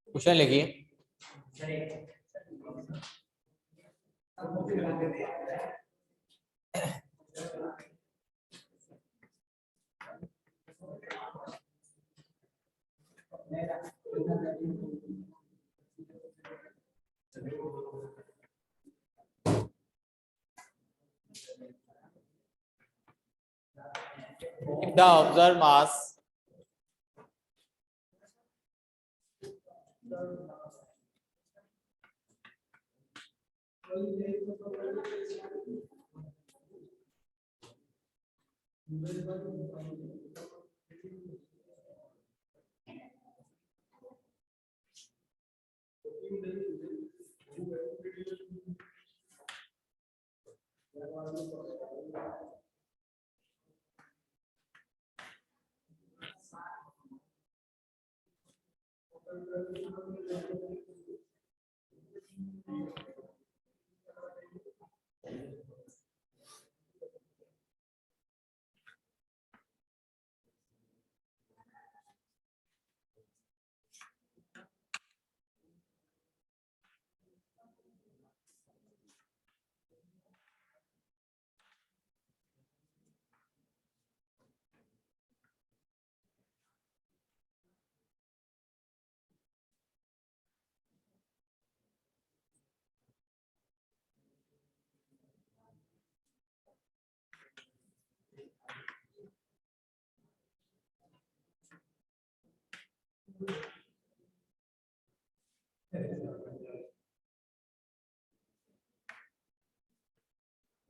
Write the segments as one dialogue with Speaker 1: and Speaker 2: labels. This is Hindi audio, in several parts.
Speaker 1: क्वेश्चन लिखिए। If the observed mass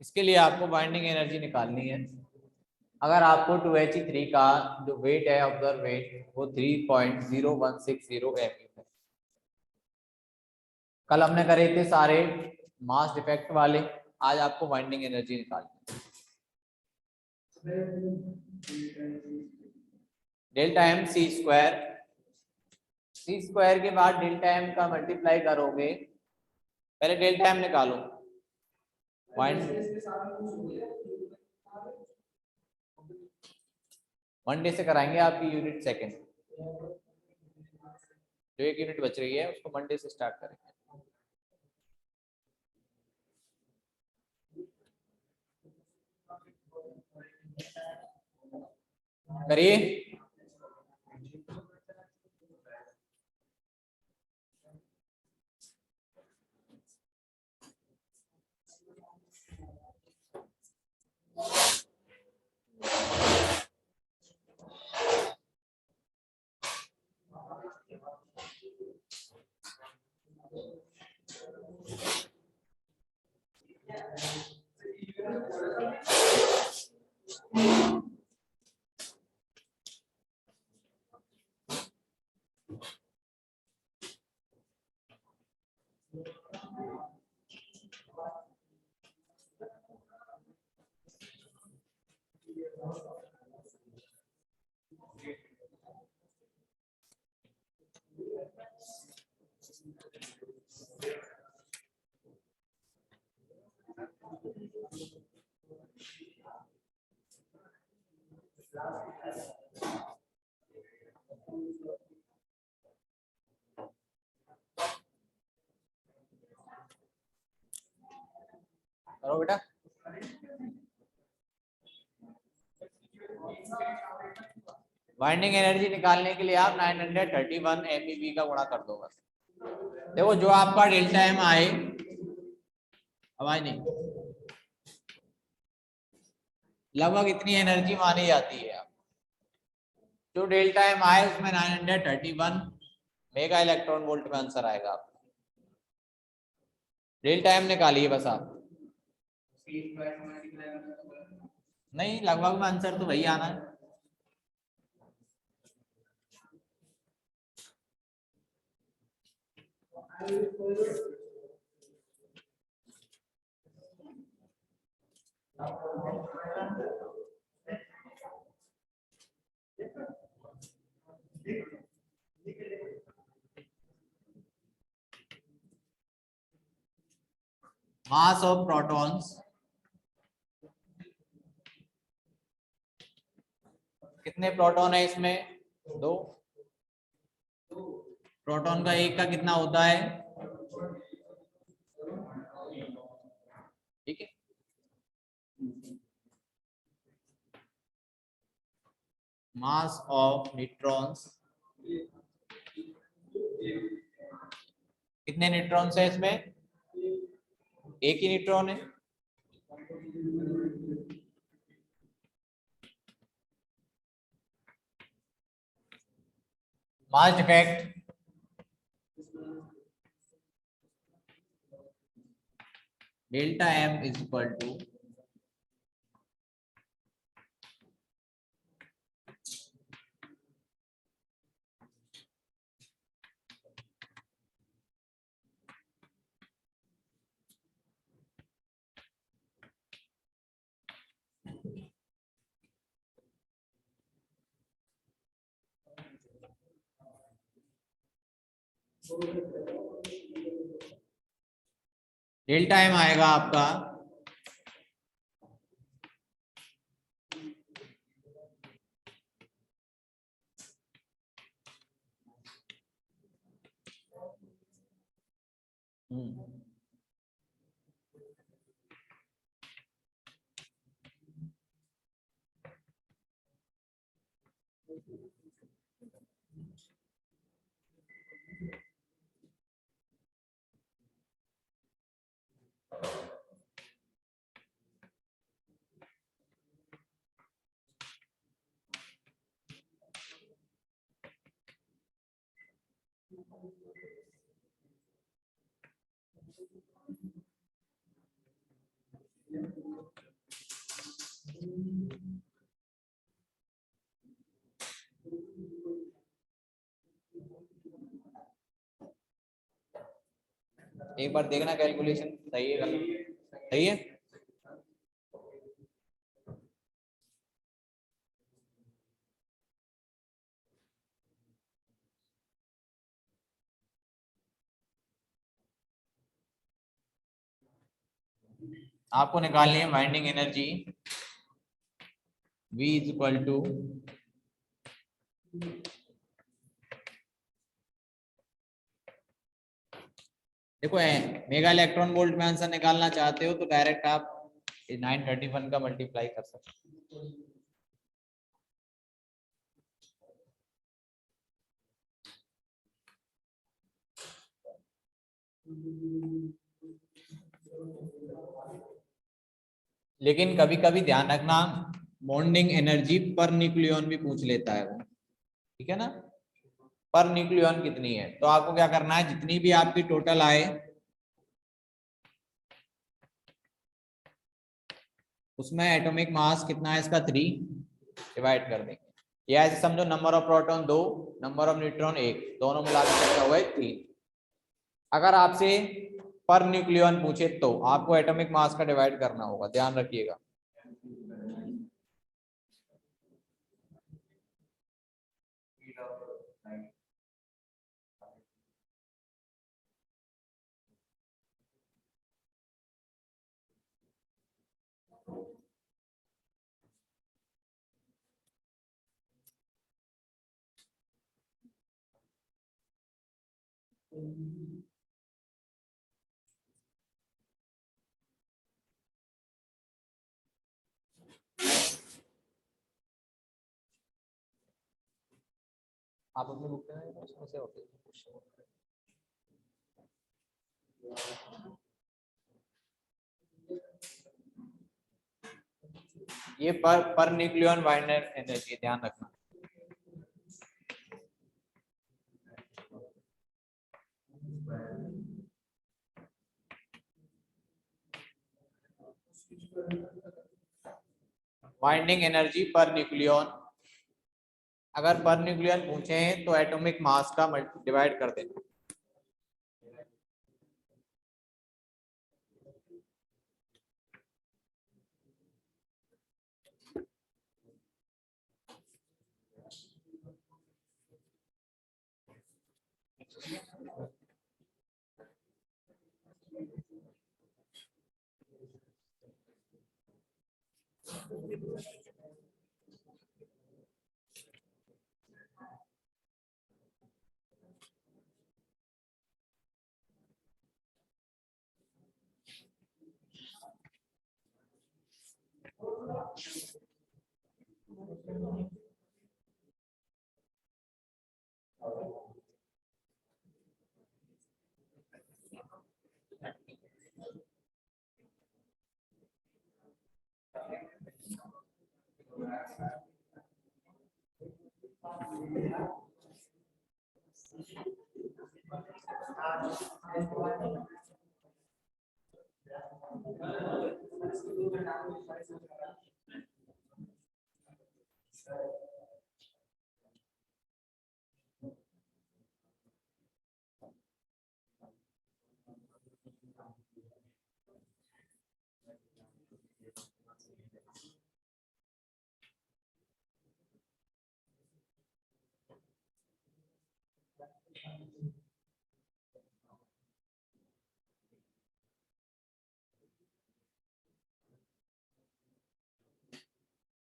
Speaker 1: इसके लिए आपको बाइंडिंग एनर्जी निकालनी है। अगर आपको 2He3 का जो वेट है ऑब्जर्व वेट वो 3.0160 है। कल हमने करे थे सारे मास डिफेक्ट वाले, आज आपको बाइंडिंग एनर्जी निकालनी है। डेल्टा एम सी स्क्वायर के बाद डेल्टा एम का मल्टीप्लाई करोगे, पहले डेल्टा एम निकालो। वन डे से कराएंगे आपकी यूनिट सेकंड, जो 1 यूनिट बच रही है उसको मंडे से स्टार्ट करेंगे। करिए। करो बेटा। बाइंडिंग एनर्जी निकालने के लिए आप 931 MeV का गुणा कर दो बस। देखो जो आपका डेल्टा एम आए, आवाज नहीं, लगभग इतनी एनर्जी मानी जाती है। जो डेल्टा एम आए उसमें 931 मेगा इलेक्ट्रॉन वोल्ट में आंसर आएगा आपका। डेल्टा एम निकालिए बस आप। नहीं, लगभग में आंसर तो वही आना है। मास ऑफ प्रोटॉन्स, कितने प्रोटॉन है इसमें? 2। प्रोटॉन का एक का कितना होता है? ठीक है। मास ऑफ न्यूट्रॉन्स, कितने न्यूट्रॉन्स है इसमें? एक ही न्यूट्रॉन है। Mass defect, delta M is equal to delta M आएगा आपका एक बार देखना कैलकुलेशन सही है, गलत सही है। आपको निकालनी है binding energy V is equal to देखो मेगा इलेक्ट्रॉन वोल्ट में आंसर निकालना चाहते हो तो डायरेक्ट आप 931 का मल्टीप्लाई कर सकते हो। लेकिन कभी कभी ध्यान रखना, बॉन्डिंग एनर्जी पर न्यूक्लियन भी पूछ लेता है वो, ठीक है ना। पर न्यूक्लियन कितनी है, तो आपको क्या करना है, जितनी भी आपकी टोटल आए उसमें एटॉमिक मास कितना है इसका 3 डिवाइड कर देंगे। या ऐसे समझो number of proton 2, number of neutron 1, दोनों मिलाकर कितना हुआ है 3। अगर आपसे पर न्यूक्लियन पूछे तो आपको एटॉमिक मास का डिवाइड करना होगा, ध्यान रखिएगा। आप अपनी बुक में उसमें से होते ये पर न्यूक्लियन बाइंडर एनर्जी ध्यान रखना। बाइंडिंग एनर्जी पर न्यूक्लियन, अगर पर न्यूक्लियन पूछे हैं तो एटॉमिक मास का डिवाइड कर देना।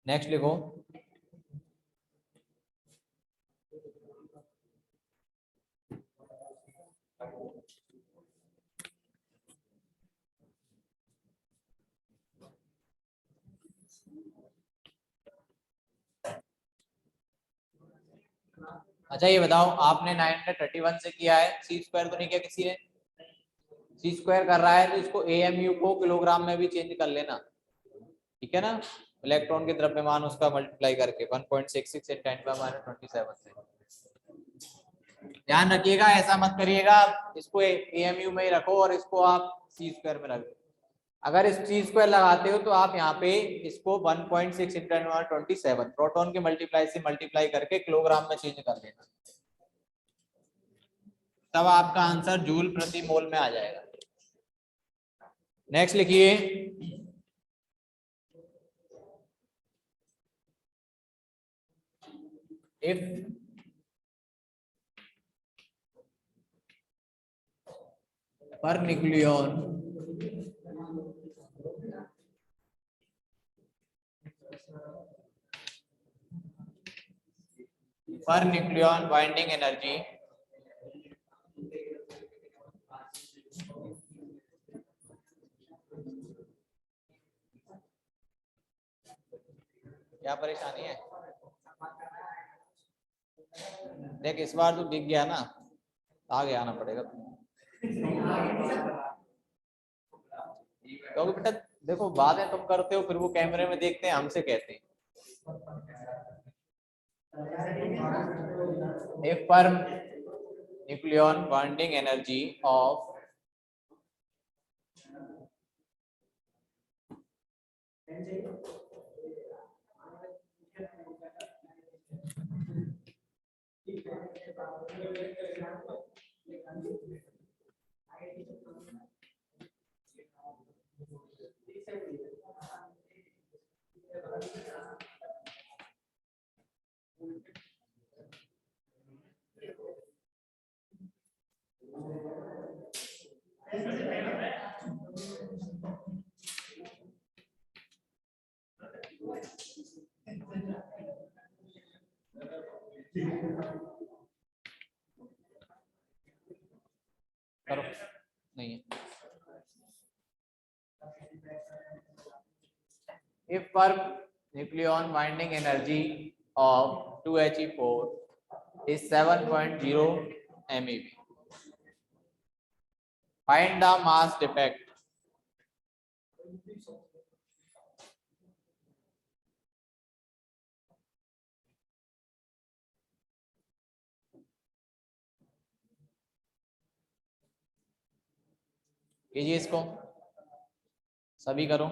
Speaker 1: नेक्स्ट लिखो, अच्छा ये बताओ आपने 931 से किया है, सी स्क्वायर तो नहीं किया किसी ने? सी स्क्वायर कर रहा है तो इसको एएमयू को किलोग्राम में भी चेंज कर लेना, ठीक है ना? इलेक्ट्रॉन के द्रव्यमान उसका मल्टीप्लाई करके 1.66 × 10⁻27 से। ध्यान रखिएगा, ऐसा मत करिएगा इसको एएमयू में ही रखो और इसको आप सी स्क्वायर में रख दो। अगर इस सी स्क्वायर लगाते हो तो आप यहाँ पे इसको 1.6 × 10⁻27 प्रोटॉन के मल्टीप्लाई से मल्टीप्लाई करके किलोग्राम में चेंज कर लेना, तब आपका आंसर जूल प्रति मोल में आ जाएगा। नेक्स्ट लिखिए, if per nucleon binding energy क्या परेशानी है? देख इस बार तो दिख गया ना, आगे आना पड़ेगा क्योंकि बेटा देखो बातें तुम करते हो फिर वो कैमरे में देखते हैं हमसे कहते हैं। If per nucleon bonding energy of if per nucleon binding energy of 2He4 is 7.0 MeV. Find the mass defect. कीजिए इसको, सभी करो।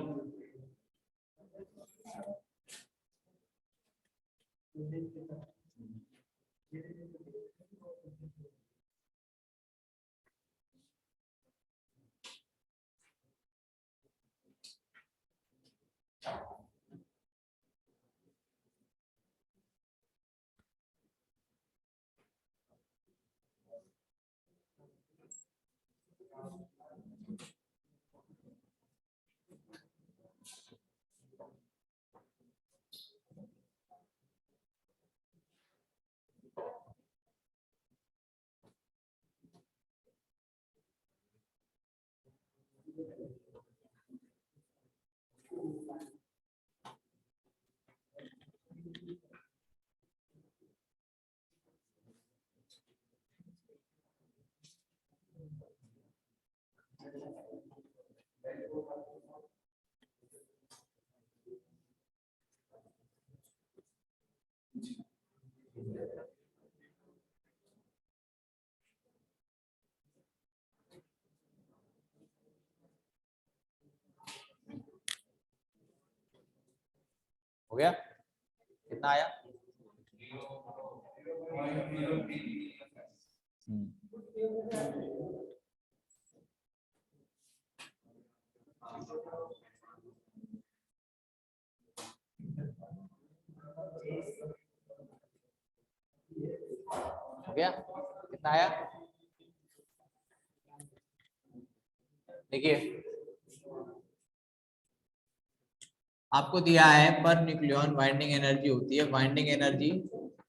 Speaker 1: हो गया? कितना आया? हो गया? कितना आया? देखिए आपको दिया है पर न्यूक्लियन बाइंडिंग एनर्जी होती है binding energy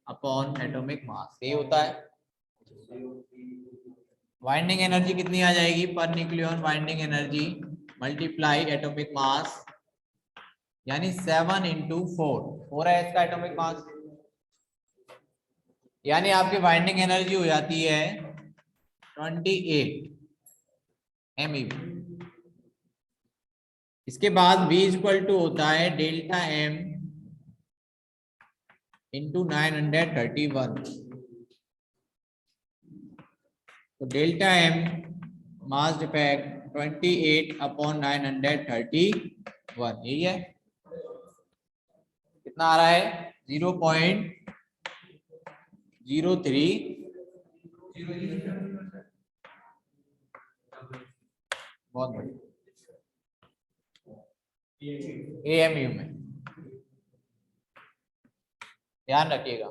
Speaker 1: upon atomic mass, ये होता है। बाइंडिंग एनर्जी कितनी आ जाएगी? Per nucleon binding energy multiply atomic mass, यानी 7 इंटू 4 है इसका एटॉमिक मास, यानी आपकी बाइंडिंग एनर्जी हो जाती है 28 MeV। इसके बाद V इक्वल टू होता है डेल्टा M इंटू 931। तो delta M mass defect 28 upon 931, यही है। कितना आ रहा है? 0.03। बहुत बढ़िया। AMU में ध्यान रखिएगा।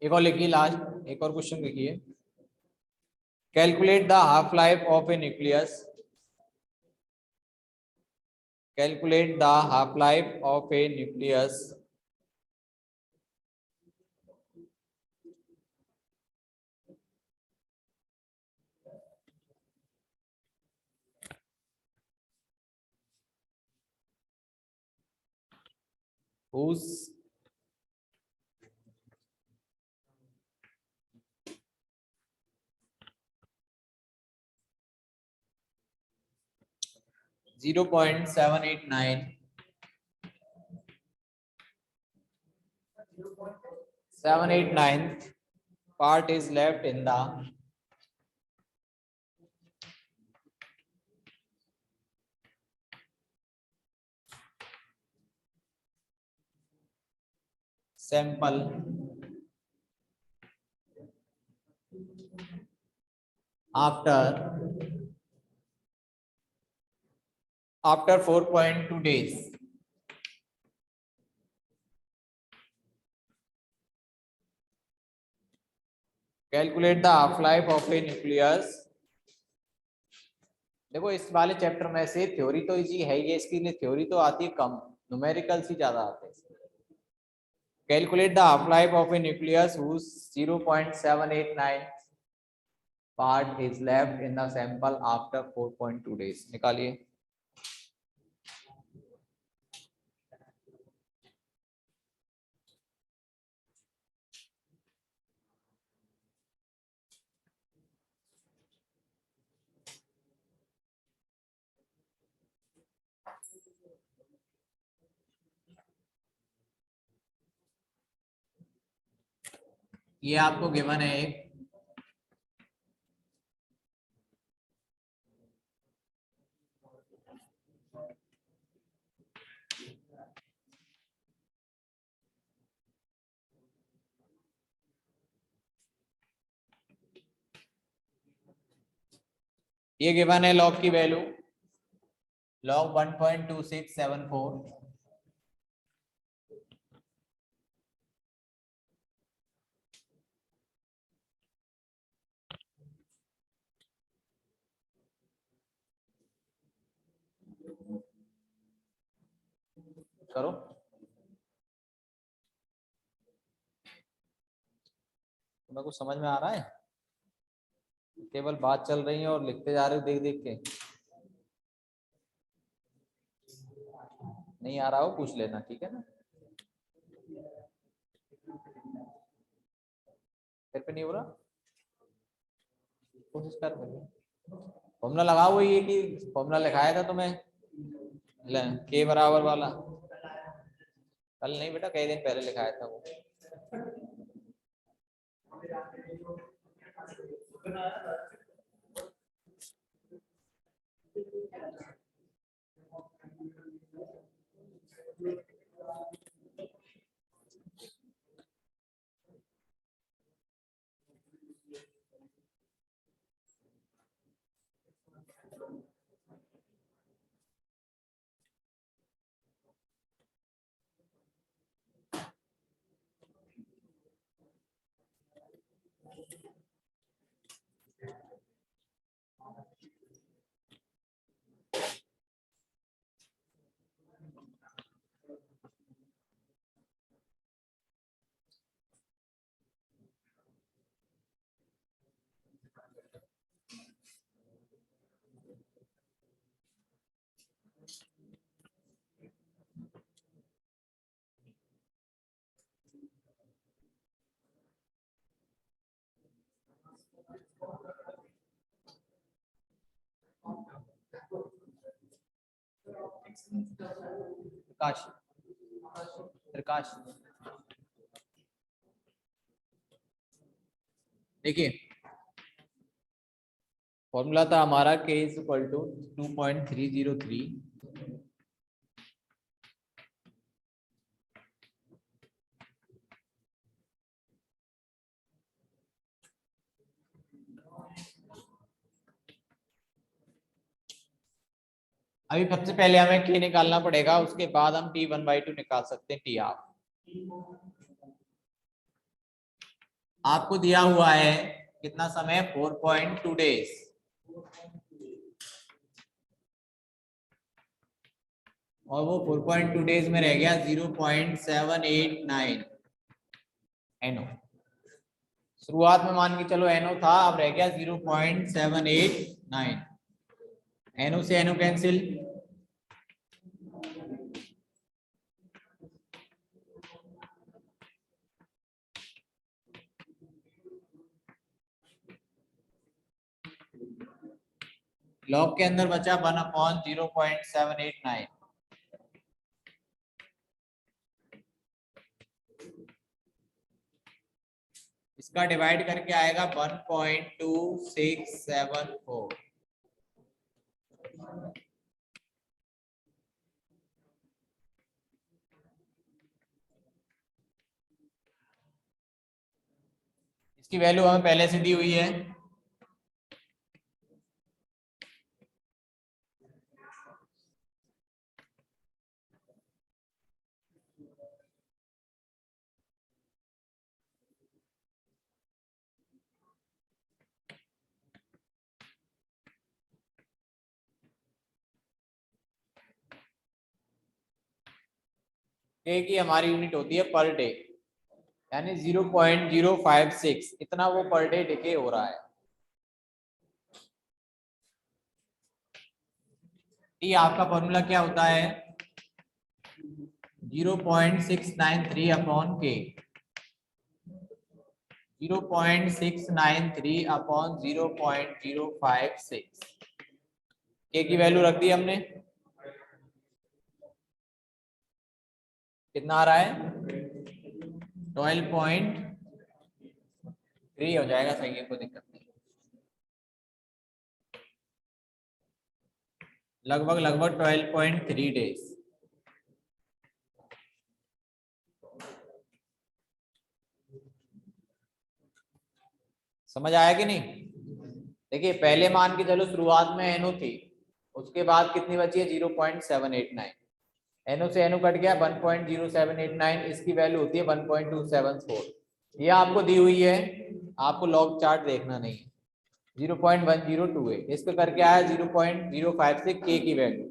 Speaker 1: एक और लिखिए, लास्ट एक और क्वेश्चन लिखिए। Calculate the half life of A nucleus. Calculate the half life of A nucleus whose 0.789 7, 8, 9 part is left in the sample after 4.2 days. Calculate the half life of a nucleus. देखो इस वाले चैप्टर में से थ्योरी तो इजी है ये, इसके लिए थ्योरी तो आती है कम, न्यूमेरिकल्स ही ज्यादा आते हैं। Calculate the half life of A nucleus whose 0.789 part is left in the sample after 4.2 days. निकालिए। ये आपको गिवन है एक, ये गिवन है लॉग की वैल्यू लॉग 1.2674। करो, तुम्हें कुछ समझ में आ रहा है? केवल बात चल रही है और लिखते जा रहे हो देख देख के। नहीं आ रहा हो पूछ लेना, ठीक है ना? फिर पे नहीं हो रहा, कोशिश कर। फॉर्मूला लगाओ, ये कि फॉर्मूला लिखाया था तुम्हें के बराबर वाला, कल नहीं बेटा कई दिन पहले लिखाया था वो। प्रकाश, प्रकाश देखिए फॉर्मूला था हमारा k इज इक्वल टू 2.303 अभी सबसे पहले हमें k निकालना पड़ेगा, उसके बाद हम t1/2 निकाल सकते हैं t आप। आपको दिया हुआ है कितना समय, 4.2 डेज, और वो 4.2 डेज में रह गया 0.789 NO। शुरुआत में मान के चलो NO था, अब रह गया 0.789। NO से NO कैंसिल, लॉग के अंदर बचा 1/0.789। इसका डिवाइड करके आएगा 1.2674। इसकी वैल्यू हमें पहले से दी हुई है। के की हमारी यूनिट होती है पर डे, यानी 0.056 इतना वो पर डे डिके हो रहा है। टी आपका फॉर्मूला क्या होता है? 0.693 अपॉन के, 0.693 अपॉन 0.056। के की वैल्यू रख दी हमने, कितना आ रहा है? 12.3 हो जाएगा, सही है, कोई दिक्कत नहीं। लगभग 12.3 डेज। समझ आया कि नहीं? देखिए पहले मान के चलो शुरुआत में एनओ थी, उसके बाद कितनी बची है? 0.789। एनओ से एनओ कट गया 1.0789, इसकी वैल्यू होती है 1.274। ये आपको दी हुई है, आपको लॉग चार्ट देखना नहीं है। 0.1028 इसको करके आया 0.056 के की वैल्यू।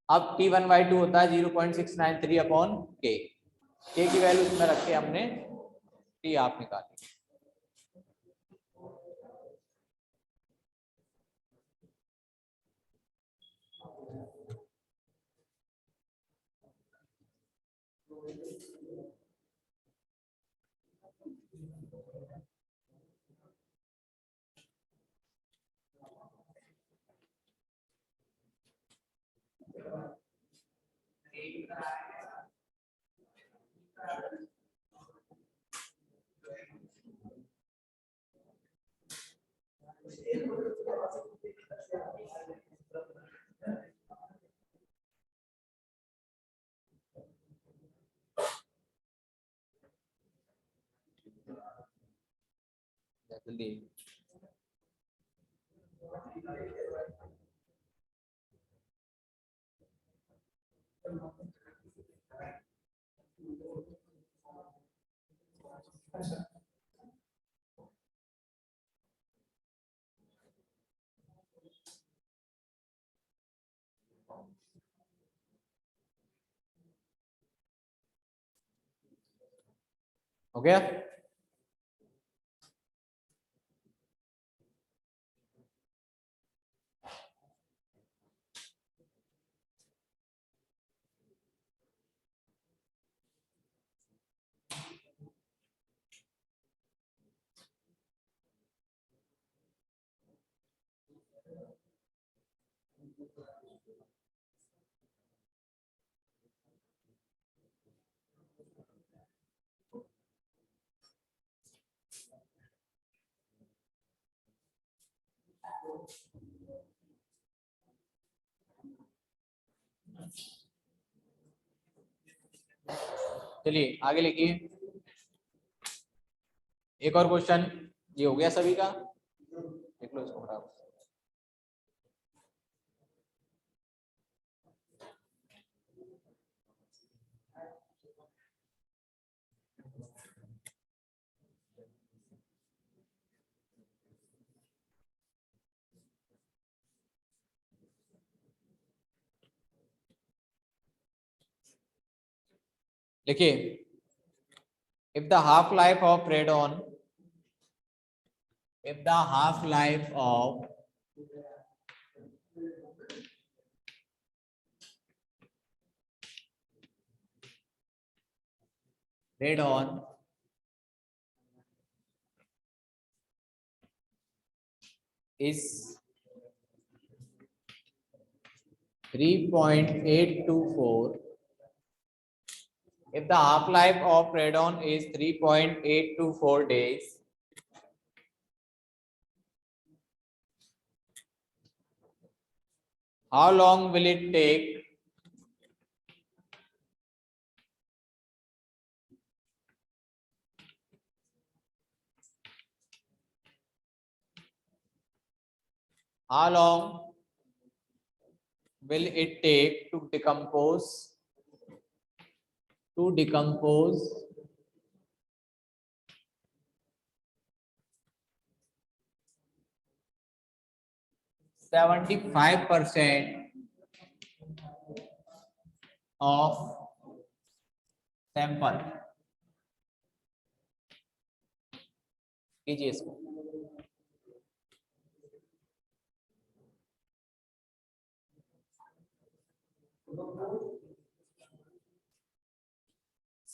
Speaker 1: अब T1/2 होता है 0.693 अपॉन के की वैल्यू इसमें रख के हमने टी आप निकाली। जल्दी हो गया। चलिए आगे लिखिए, एक और क्वेश्चन। ये हो गया सभी का, देख लो इसको फटाफट। देखिए, if the half life of radon, if the half life of radon is 3.824, If the half life of radon is 3.824 days, how long will it take to decompose 75% of sample? कीजिए इसको।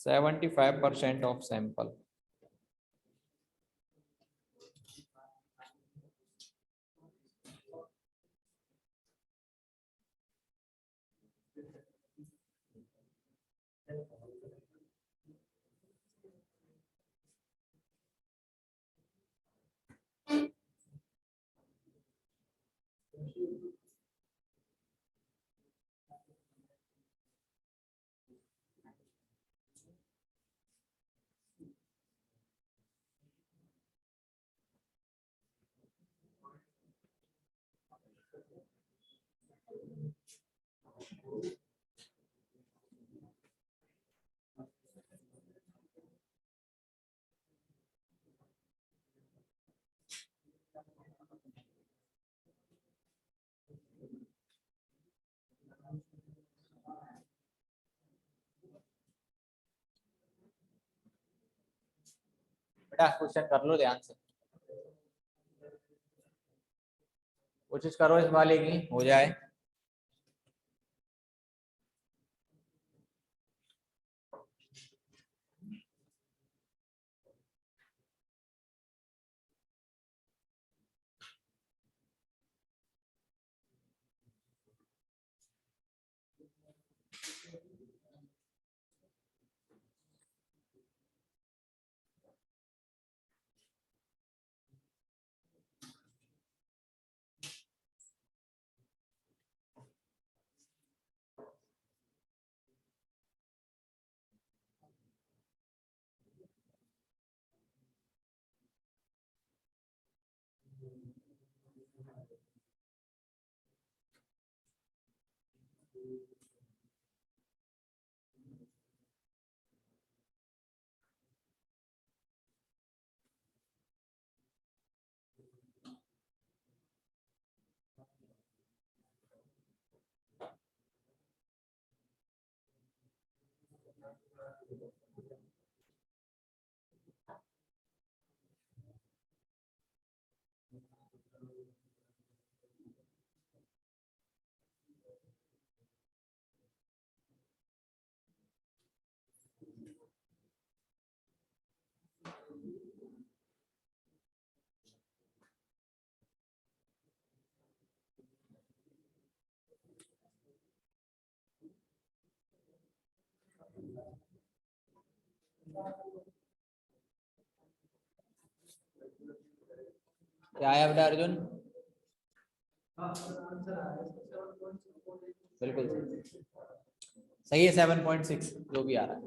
Speaker 1: 75% of sample. बेटा क्वेश्चन कर लो ध्यान से, कोशिश करो इस वाले की हो जाए। क्या है बेटा अर्जुन? बिल्कुल सही है, 7.6 जो भी आ रहा है।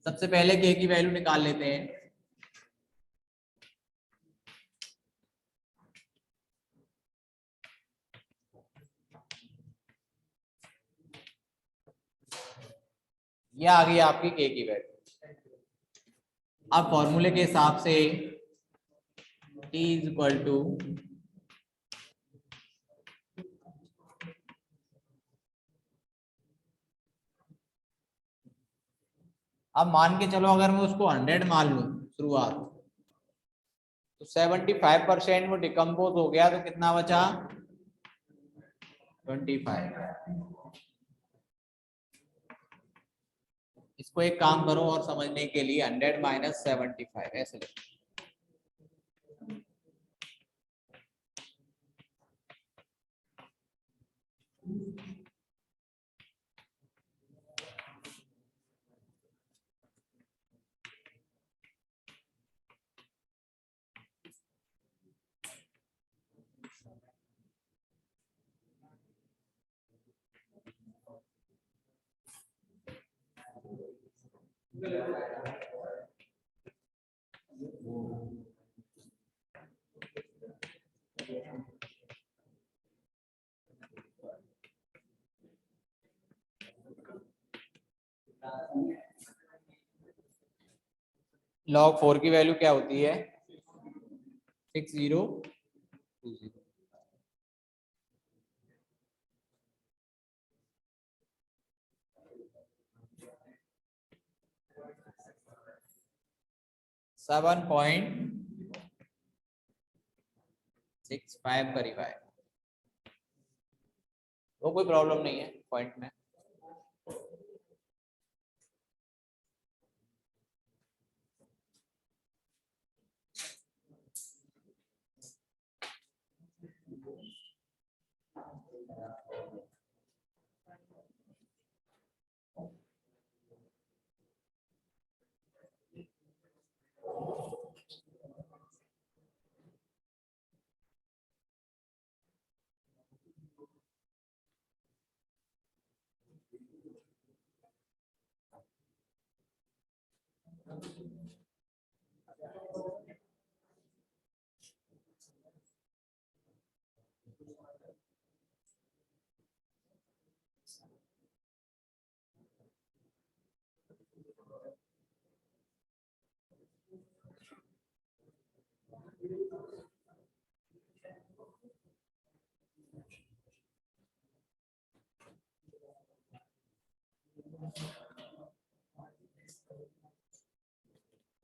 Speaker 1: सबसे पहले के की वैल्यू निकाल लेते हैं। ये आ गई आपकी के की वैल्यू। अब फॉर्मूले के हिसाब से T इज इक्वल टू अब मान के चलो अगर मैं उसको 100 मान लूं शुरुआत, तो 75% वो डिकम्पोज हो गया, तो कितना बचा? 25। इसको एक काम करो और समझने के लिए 100 माइनस 75 ऐसे लिखो। log 4 की वैल्यू क्या होती है? 6020। 7.65 करीब आए, वो कोई प्रॉब्लम नहीं है पॉइंट में।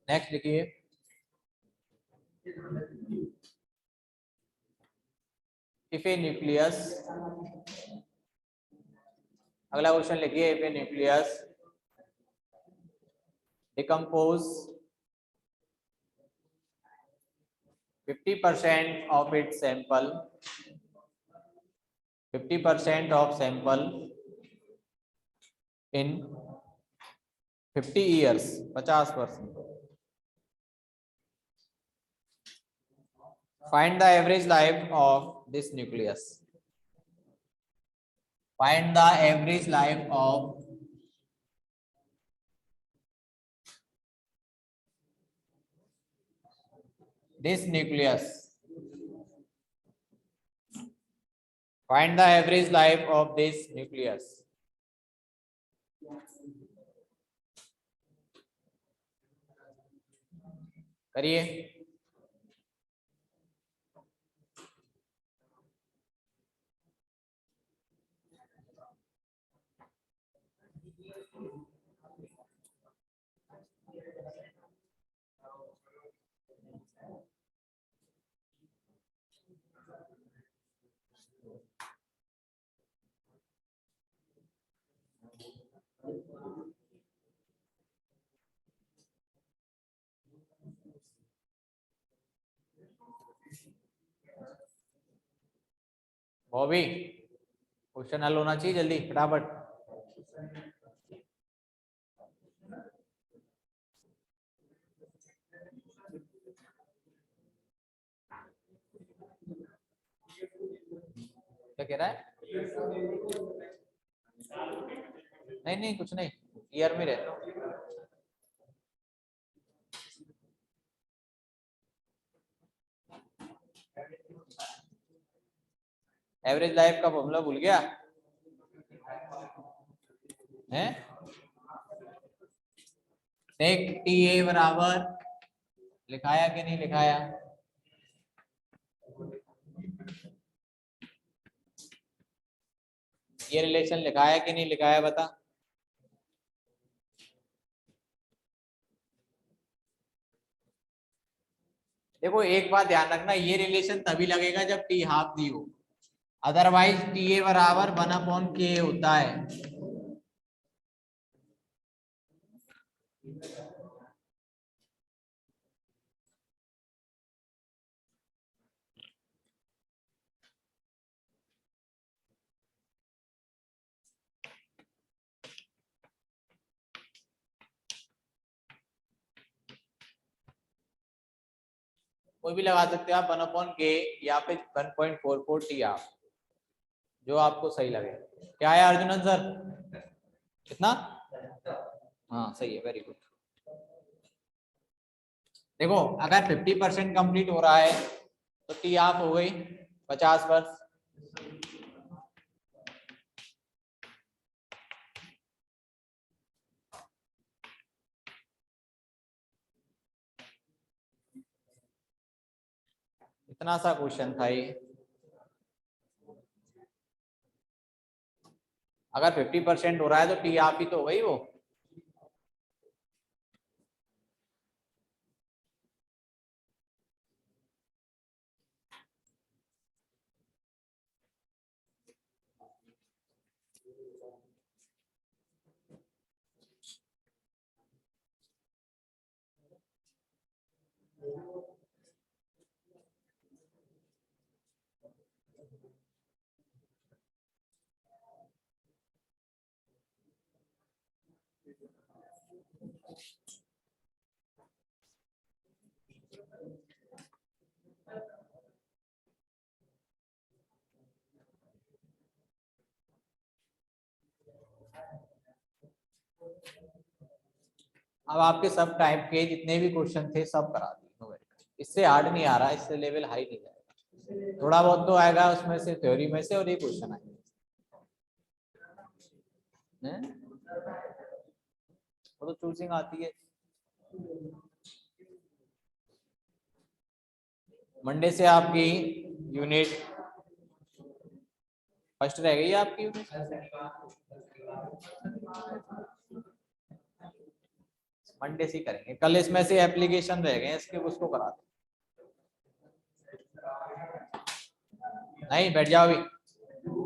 Speaker 1: नेक्स्ट लिखिए, इफ ए न्यूक्लियस, अगला क्वेश्चन लिखिए, if A nucleus decompose 50% of its sample, 50% of sample in 50 years, 50%. Find the average life of this nucleus. Find the average life of this nucleus. Find the average life of this nucleus. करिए। बॉबी, क्वेश्चन हल होना चाहिए जल्दी फटाफट। क्या कह रहा है? नहीं नहीं कुछ नहीं, ईयर में रहता हूँ। एवरेज लाइफ का फॉर्मूला भूल गया है? टेक टी ए बराबर, लिखाया कि नहीं लिखाया? ये रिलेशन लिखाया कि नहीं लिखाया बता। देखो एक बात ध्यान रखना, ये रिलेशन तभी लगेगा जब टी हाफ दी हो, अदरवाइज टी ए बराबर 1/k होता है। कोई भी लगा सकते हो आप, 1/k या फिर 1.44 टी आप, जो आपको सही लगे। क्या है अर्जुन आंसर? कितना? हाँ सही है, वेरी गुड। देखो अगर 50% कंप्लीट हो रहा है तो टी आप हो गई 50 वर्ष। इतना सा क्वेश्चन था ये। अगर 50% हो रहा है तो टी आप ही तो हो गई वो। अब आपके सब टाइप के जितने भी क्वेश्चन थे सब करा दिए, इससे हार्ड नहीं आ रहा, इससे लेवल हाई नहीं जाएगा, थोड़ा बहुत तो आएगा उसमें से थ्योरी में से, और ये क्वेश्चन आएंगे। वो तो चूजिंग आती है। मंडे से आपकी यूनिट फर्स्ट रह गई है आपकी यूनिट। मंडे से करेंगे, कल इसमें से एप्लीकेशन रह गए इसके, उसको करा दो। नहीं बैठ जाओ, अभी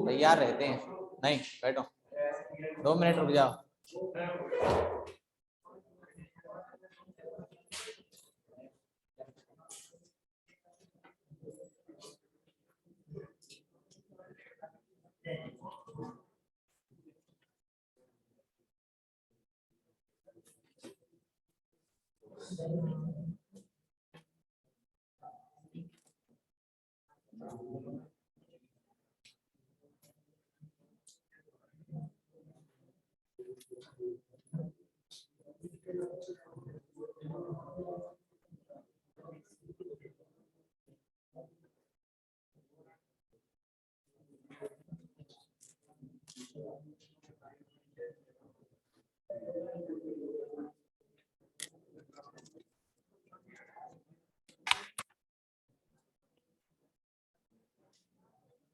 Speaker 1: तैयार रहते हैं। नहीं बैठो, 2 मिनट रुक जाओ।